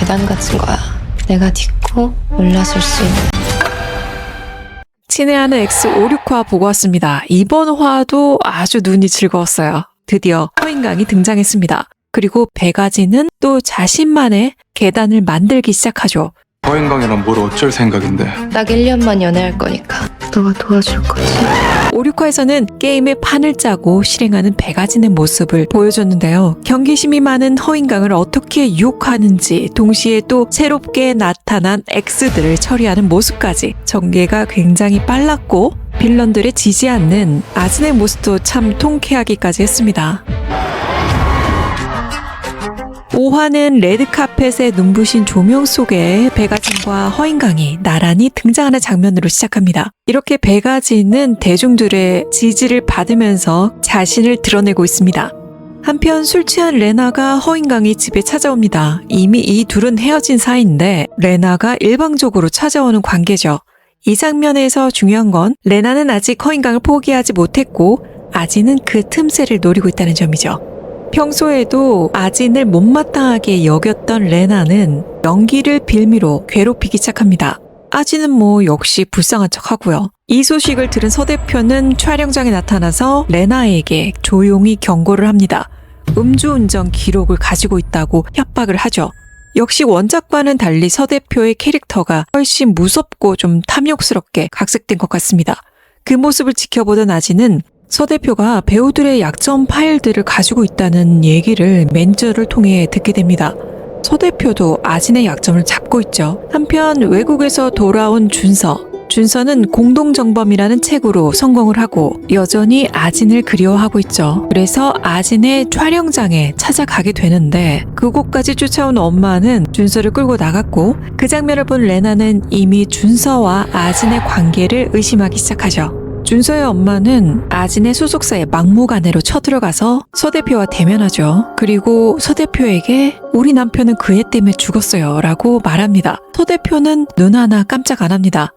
계단 같은 거야. 내가 딛고 올라설 수 있는. 친애하는 X56화 보고 왔습니다. 이번 화도 아주 눈이 즐거웠어요. 드디어 허인강이 등장했습니다. 그리고 배가지는 또 자신만의 계단을 만들기 시작하죠. 허인강이랑 뭘 어쩔 생각인데. 딱 1년만 연애할 거니까 너가 도와줄 거지. 56화에서는 게임의 판을 짜고 실행하는 배가지의 모습을 보여줬는데요. 경계심이 많은 허인강을 어떻게 유혹하는지, 동시에 또 새롭게 나타난 X들을 처리하는 모습까지 전개가 굉장히 빨랐고, 빌런들에 지지 않는 아진의 모습도 참 통쾌하기까지 했습니다. 5화는 레드카펫의 눈부신 조명 속에 배가진과 허인강이 나란히 등장하는 장면으로 시작합니다. 이렇게 배가진은 대중들의 지지를 받으면서 자신을 드러내고 있습니다. 한편 술 취한 레나가 허인강이 집에 찾아옵니다. 이미 이 둘은 헤어진 사이인데 레나가 일방적으로 찾아오는 관계죠. 이 장면에서 중요한 건 레나는 아직 허인강을 포기하지 못했고 아진은 그 틈새를 노리고 있다는 점이죠. 평소에도 아진을 못마땅하게 여겼던 레나는 연기를 빌미로 괴롭히기 시작합니다. 아진은 역시 불쌍한 척하고요. 이 소식을 들은 서 대표는 촬영장에 나타나서 레나에게 조용히 경고를 합니다. 음주운전 기록을 가지고 있다고 협박을 하죠. 역시 원작과는 달리 서 대표의 캐릭터가 훨씬 무섭고 좀 탐욕스럽게 각색된 것 같습니다. 그 모습을 지켜보던 아진은 서 대표가 배우들의 약점 파일들을 가지고 있다는 얘기를 매니저를 통해 듣게 됩니다. 서 대표도 아진의 약점을 잡고 있죠. 한편 외국에서 돌아온 준서는 공동정범이라는 책으로 성공을 하고 여전히 아진을 그리워하고 있죠. 그래서 아진의 촬영장에 찾아가게 되는데 그곳까지 쫓아온 엄마는 준서를 끌고 나갔고 그 장면을 본 레나는 이미 준서와 아진의 관계를 의심하기 시작하죠. 준서의 엄마는 아진의 소속사의 막무가내로 쳐들어가서 서 대표와 대면하죠. 그리고 서 대표에게 우리 남편은 그 애 때문에 죽었어요 라고 말합니다. 서 대표는 눈 하나 깜짝 안 합니다.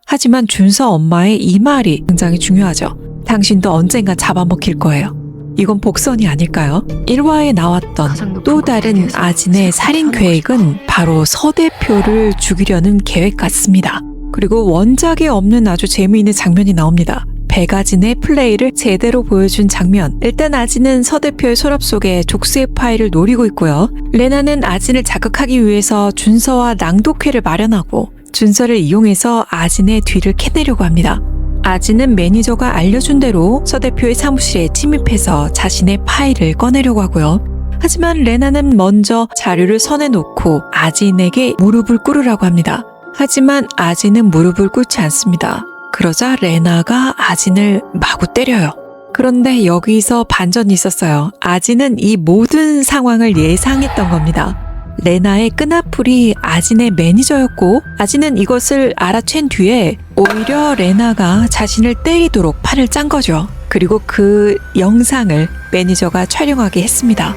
하지만 준서 엄마의 이 말이 굉장히 중요하죠. 당신도 언젠가 잡아먹힐 거예요. 이건 복선이 아닐까요? 1화에 나왔던 또 다른 아진의 살인 계획은 바로 서 대표를 죽이려는 계획 같습니다. 그리고 원작에 없는 아주 재미있는 장면이 나옵니다. 배가진의 플레이를 제대로 보여준 장면. 일단 아진은 서 대표의 서랍 속에 족수의 파일을 노리고 있고요. 레나는 아진을 자극하기 위해서 준서와 낭독회를 마련하고 준서를 이용해서 아진의 뒤를 캐내려고 합니다. 아진은 매니저가 알려준 대로 서 대표의 사무실에 침입해서 자신의 파일을 꺼내려고 하고요. 하지만 레나는 먼저 자료를 선해놓고 아진에게 무릎을 꿇으라고 합니다. 하지만 아진은 무릎을 꿇지 않습니다. 그러자 레나가 아진을 마구 때려요. 그런데 여기서 반전이 있었어요. 아진은 이 모든 상황을 예상했던 겁니다. 레나의 끈앞풀이 아진의 매니저였고 아진은 이것을 알아챈 뒤에 오히려 레나가 자신을 때리도록 판을 짠 거죠. 그리고 그 영상을 매니저가 촬영하게 했습니다.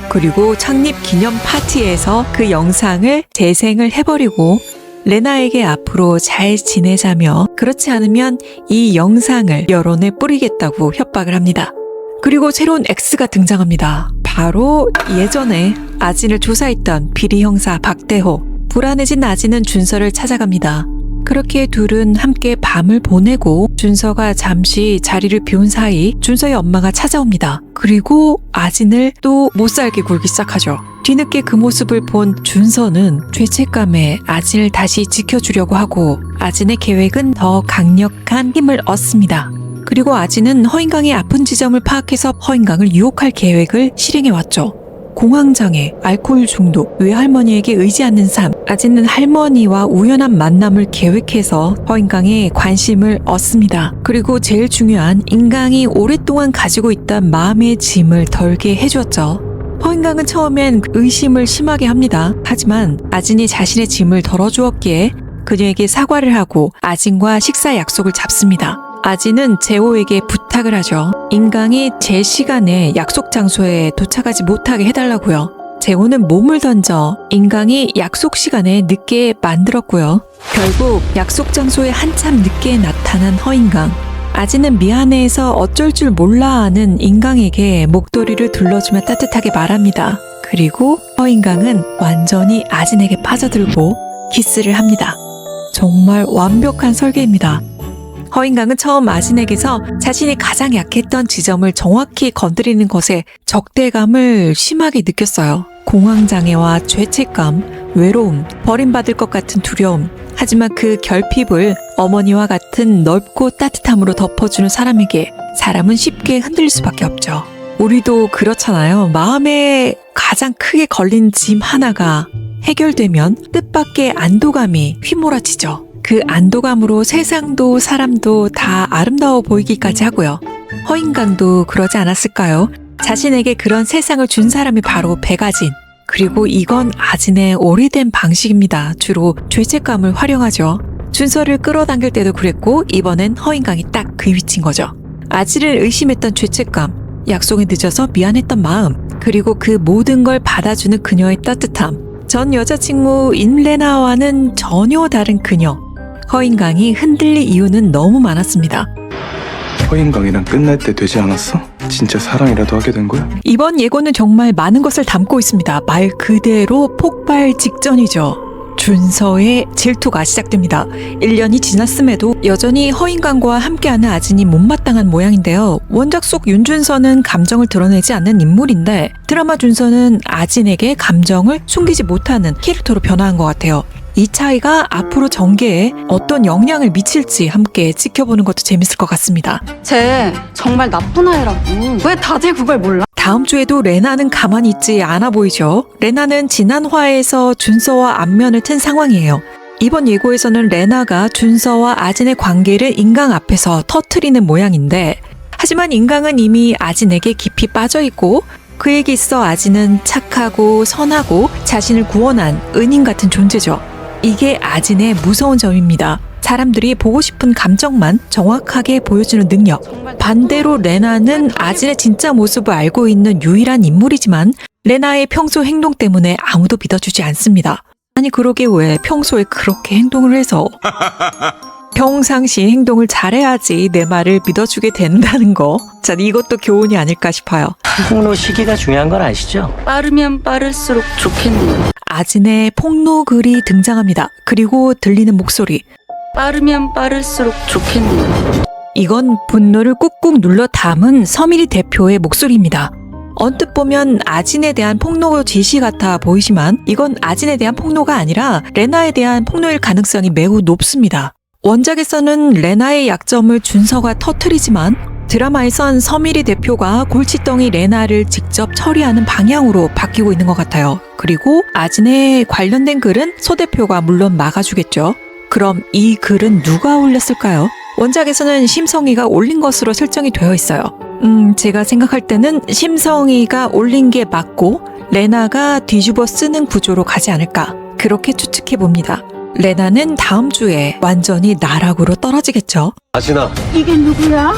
그리고 창립 기념 파티에서 그 영상을 재생을 해버리고 레나에게 앞으로 잘 지내자며 그렇지 않으면 이 영상을 여론에 뿌리겠다고 협박을 합니다. 그리고 새로운 X가 등장합니다. 바로 예전에 아진을 조사했던 비리 형사 박대호. 불안해진 아진은 준서를 찾아갑니다. 그렇게 둘은 함께 밤을 보내고 준서가 잠시 자리를 비운 사이 준서의 엄마가 찾아옵니다. 그리고 아진을 또 못살게 굴기 시작하죠. 뒤늦게 그 모습을 본 준서는 죄책감에 아진을 다시 지켜주려고 하고 아진의 계획은 더 강력한 힘을 얻습니다. 그리고 아진은 허인강의 아픈 지점을 파악해서 허인강을 유혹할 계획을 실행해왔죠. 공황장애, 알코올 중독, 외할머니에게 의지하는 삶. 아진은 할머니와 우연한 만남을 계획해서 허인강의 관심을 얻습니다. 그리고 제일 중요한 인강이 오랫동안 가지고 있던 마음의 짐을 덜게 해주었죠. 허인강은 처음엔 의심을 심하게 합니다. 하지만 아진이 자신의 짐을 덜어주었기에 그녀에게 사과를 하고 아진과 식사 약속을 잡습니다. 아진은 재호에게 부탁을 하죠. 인강이 제 시간에 약속 장소에 도착하지 못하게 해달라고요. 재호는 몸을 던져 인강이 약속 시간에 늦게 만들었고요. 결국 약속 장소에 한참 늦게 나타난 허인강. 아진은 미안해해서 어쩔 줄 몰라 하는 인강에게 목도리를 둘러주며 따뜻하게 말합니다. 그리고 허인강은 완전히 아진에게 빠져들고 키스를 합니다. 정말 완벽한 설계입니다. 허인강은 처음 아진에게서 자신이 가장 약했던 지점을 정확히 건드리는 것에 적대감을 심하게 느꼈어요. 공황장애와 죄책감, 외로움, 버림받을 것 같은 두려움. 하지만 그 결핍을 어머니와 같은 넓고 따뜻함으로 덮어주는 사람에게 사람은 쉽게 흔들릴 수밖에 없죠. 우리도 그렇잖아요. 마음에 가장 크게 걸린 짐 하나가 해결되면 뜻밖의 안도감이 휘몰아치죠. 그 안도감으로 세상도 사람도 다 아름다워 보이기까지 하고요. 허인강도 그러지 않았을까요? 자신에게 그런 세상을 준 사람이 바로 백아진. 그리고 이건 아진의 오래된 방식입니다. 주로 죄책감을 활용하죠. 준서를 끌어당길 때도 그랬고 이번엔 허인강이 딱 그 위치인 거죠. 아진을 의심했던 죄책감, 약속이 늦어서 미안했던 마음, 그리고 그 모든 걸 받아주는 그녀의 따뜻함. 전 여자친구 임레나와는 전혀 다른 그녀. 허인강이 흔들릴 이유는 너무 많았습니다. 허인강이랑 끝날 때 되지 않았어? 진짜 사랑이라도 하게 된 거야? 이번 예고는 정말 많은 것을 담고 있습니다. 말 그대로 폭발 직전이죠. 준서의 질투가 시작됩니다. 1년이 지났음에도 여전히 허인강과 함께하는 아진이 못마땅한 모양인데요. 원작 속 윤준서는 감정을 드러내지 않는 인물인데 드라마 준서는 아진에게 감정을 숨기지 못하는 캐릭터로 변화한 것 같아요. 이 차이가 앞으로 전개에 어떤 영향을 미칠지 함께 지켜보는 것도 재밌을 것 같습니다. 쟤 정말 나쁜 아이라고. 왜 다들 그걸 몰라? 다음 주에도 레나는 가만히 있지 않아 보이죠. 레나는 지난 화에서 준서와 안면을 튼 상황이에요. 이번 예고에서는 레나가 준서와 아진의 관계를 인강 앞에서 터트리는 모양인데 하지만 인강은 이미 아진에게 깊이 빠져있고 그에게 있어 아진은 착하고 선하고 자신을 구원한 은인 같은 존재죠. 이게 아진의 무서운 점입니다. 사람들이 보고 싶은 감정만 정확하게 보여주는 능력. 반대로 레나는 아진의 진짜 모습을 알고 있는 유일한 인물이지만 레나의 평소 행동 때문에 아무도 믿어주지 않습니다. 아니 그러게 왜 평소에 그렇게 행동을 해서 평상시 행동을 잘해야지 내 말을 믿어주게 된다는 거. 자, 이것도 교훈이 아닐까 싶어요. 폭로 시기가 중요한 건 아시죠? 빠르면 빠를수록 좋겠네. 아진의 폭로글이 등장합니다. 그리고 들리는 목소리. 빠르면 빠를수록 좋겠네. 이건 분노를 꾹꾹 눌러 담은 서민희 대표의 목소리입니다. 언뜻 보면 아진에 대한 폭로 지시 같아 보이지만 이건 아진에 대한 폭로가 아니라 레나에 대한 폭로일 가능성이 매우 높습니다. 원작에서는 레나의 약점을 준서가 터뜨리지만 드라마에선 서미리 대표가 골칫덩이 레나를 직접 처리하는 방향으로 바뀌고 있는 것 같아요. 그리고 아진에 관련된 글은 소 대표가 물론 막아주겠죠. 그럼 이 글은 누가 올렸을까요? 원작에서는 심성희가 올린 것으로 설정이 되어 있어요. 제가 생각할 때는 심성희가 올린 게 맞고 레나가 뒤집어 쓰는 구조로 가지 않을까 그렇게 추측해 봅니다. 레나는 다음 주에 완전히 나락으로 떨어지겠죠. 아진아, 이게 누구야?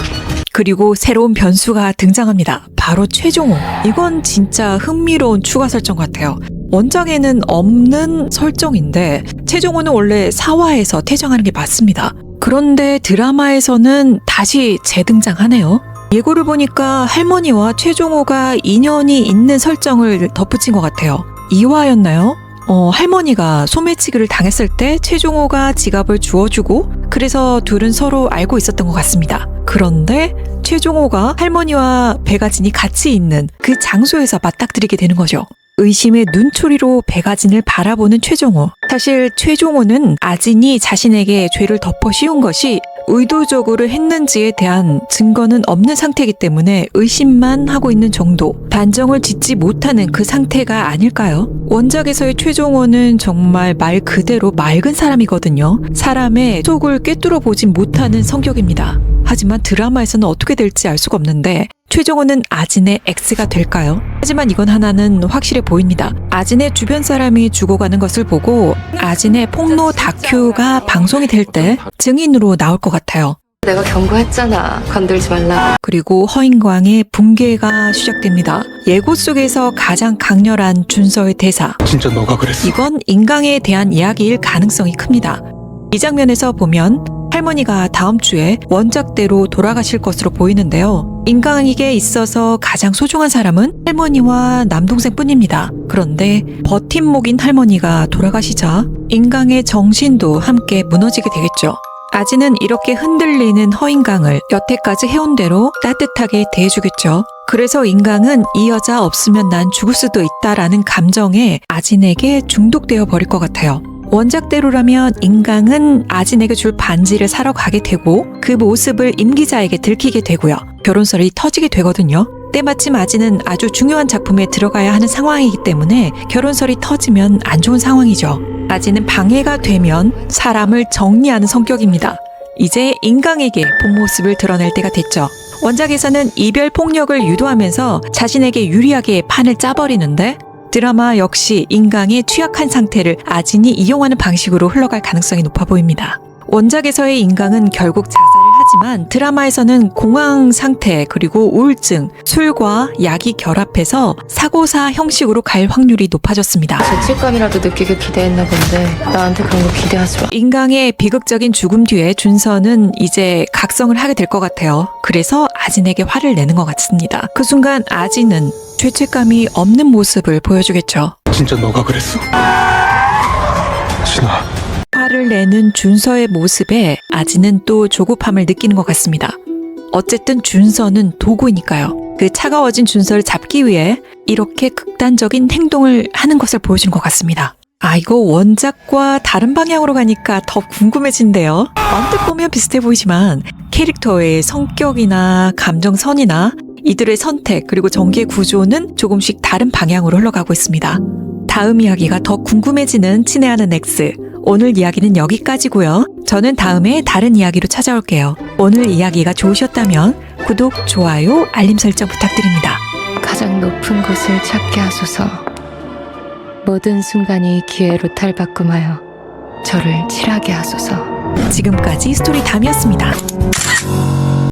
그리고 새로운 변수가 등장합니다. 바로 최종호. 이건 진짜 흥미로운 추가 설정 같아요. 원작에는 없는 설정인데 최종호는 원래 4화에서 퇴장하는 게 맞습니다. 그런데 드라마에서는 다시 재등장하네요. 예고를 보니까 할머니와 최종호가 인연이 있는 설정을 덧붙인 것 같아요. 2화였나요? 할머니가 소매치기를 당했을 때 최종호가 지갑을 주워주고 그래서 둘은 서로 알고 있었던 것 같습니다. 그런데 최종호가 할머니와 백아진이 같이 있는 그 장소에서 맞닥뜨리게 되는 거죠. 의심의 눈초리로 백아진을 바라보는 최종호. 사실 최종호는 아진이 자신에게 죄를 덮어 씌운 것이 의도적으로 했는지에 대한 증거는 없는 상태이기 때문에 의심만 하고 있는 정도. 단정을 짓지 못하는 그 상태가 아닐까요? 원작에서의 최종호는 정말 말 그대로 맑은 사람이거든요. 사람의 속을 꿰뚫어 보진 못하는 성격입니다. 하지만 드라마에서는 어떻게 될지 알 수가 없는데 최종호는 아진의 X가 될까요? 하지만 이건 하나는 확실해 보입니다. 아진의 주변 사람이 죽어가는 것을 보고 아진의 폭로 다큐가 방송이 될 때 증인으로 나올 것 같아요. 내가 경고했잖아. 건들지 말라고. 그리고 허인광의 붕괴가 시작됩니다. 예고 속에서 가장 강렬한 준서의 대사. 진짜 너가 그랬어. 이건 인강에 대한 이야기일 가능성이 큽니다. 이 장면에서 보면 할머니가 다음 주에 원작대로 돌아가실 것으로 보이는데요. 인강에게 있어서 가장 소중한 사람은 할머니와 남동생뿐입니다. 그런데 버팀목인 할머니가 돌아가시자 인강의 정신도 함께 무너지게 되겠죠. 아지는 이렇게 흔들리는 허인강을 여태까지 해온 대로 따뜻하게 대해주겠죠. 그래서 인강은 이 여자 없으면 난 죽을 수도 있다라는 감정에 아진에게 중독되어 버릴 것 같아요. 원작대로라면 인강은 아진에게 줄 반지를 사러 가게 되고 그 모습을 임 기자에게 들키게 되고요. 결혼설이 터지게 되거든요. 때마침 아진은 아주 중요한 작품에 들어가야 하는 상황이기 때문에 결혼설이 터지면 안 좋은 상황이죠. 아진은 방해가 되면 사람을 정리하는 성격입니다. 이제 인강에게 본 모습을 드러낼 때가 됐죠. 원작에서는 이별 폭력을 유도하면서 자신에게 유리하게 판을 짜버리는데 드라마 역시 인강의 취약한 상태를 아진이 이용하는 방식으로 흘러갈 가능성이 높아 보입니다. 원작에서의 인강은 결국 자살을 하지만 드라마에서는 공황 상태 그리고 우울증, 술과 약이 결합해서 사고사 형식으로 갈 확률이 높아졌습니다. 죄책감이라도 느끼길 기대했나 본데 나한테 그런 거 기대하지 마. 인강의 비극적인 죽음 뒤에 준서는 이제 각성을 하게 될 것 같아요. 그래서 아진에게 화를 내는 것 같습니다. 그 순간 아진은 죄책감이 없는 모습을 보여주겠죠. 진짜 너가 그랬어? 진아, 화를 내는 준서의 모습에 아진은 또 조급함을 느끼는 것 같습니다. 어쨌든 준서는 도구이니까요. 그 차가워진 준서를 잡기 위해 이렇게 극단적인 행동을 하는 것을 보여주는 것 같습니다. 아, 이거 원작과 다른 방향으로 가니까 더 궁금해진대요. 언뜻 보면 비슷해 보이지만 캐릭터의 성격이나 감정선이나 이들의 선택 그리고 전개 구조는 조금씩 다른 방향으로 흘러가고 있습니다. 다음 이야기가 더 궁금해지는 친애하는 X. 오늘 이야기는 여기까지고요. 저는 다음에 다른 이야기로 찾아올게요. 오늘 이야기가 좋으셨다면 구독, 좋아요, 알림 설정 부탁드립니다. 가장 높은 곳을 찾게 하소서. 모든 순간이 기회로 탈바꿈하여 저를 칠하게 하소서. 지금까지 스토리담이었습니다.